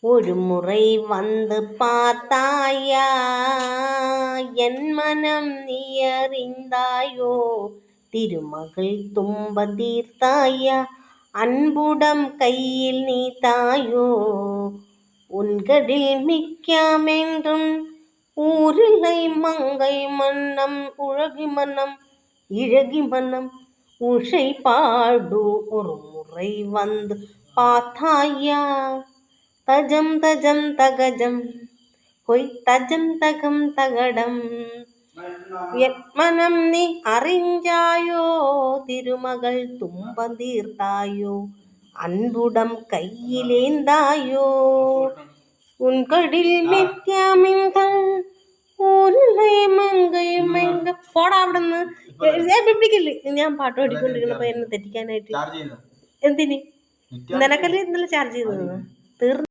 ஒரு முறை வந்து பார்த்தாயா, என் மனம் நீ அறிந்தாயோ, திருமகள் துன்ப தீர்த்தாயா, அன்புடம் கையில் நீ தாயோ, உன்களில் மிக்காமென்றும் ஊரில்லை மங்கை மன்னம் உழகி மன்னம் இழகி மன்னம் உஷை பாடு. ஒரு முறை வந்து பார்த்தாயா, தஜம் தஜம் தகஜம் பொய் தஜம் தகம் தகடம், என் மனம் நீ அறிஞ்சாயோ, திருமகள் துன்பம் தீர்த்தாயோ, அன்புடம் கையிலேந்தாயோ, ഉൻകടിൽ മിഥ്യാമിന്തം ഊരിലെ മങ്കൈ മങ്ക. പോടാ അവിടുന്ന്, പിടിക്കില്ല. ഞാൻ പാട്ട് പാടിക്കൊണ്ടിരിക്കണപ്പോ എന്നെ തെറ്റിക്കാനായിട്ട്. എന്തിന്? നിനക്കല്ലേ ഇന്നലെ ചാർജ് ചെയ്തത്? തീർന്നു.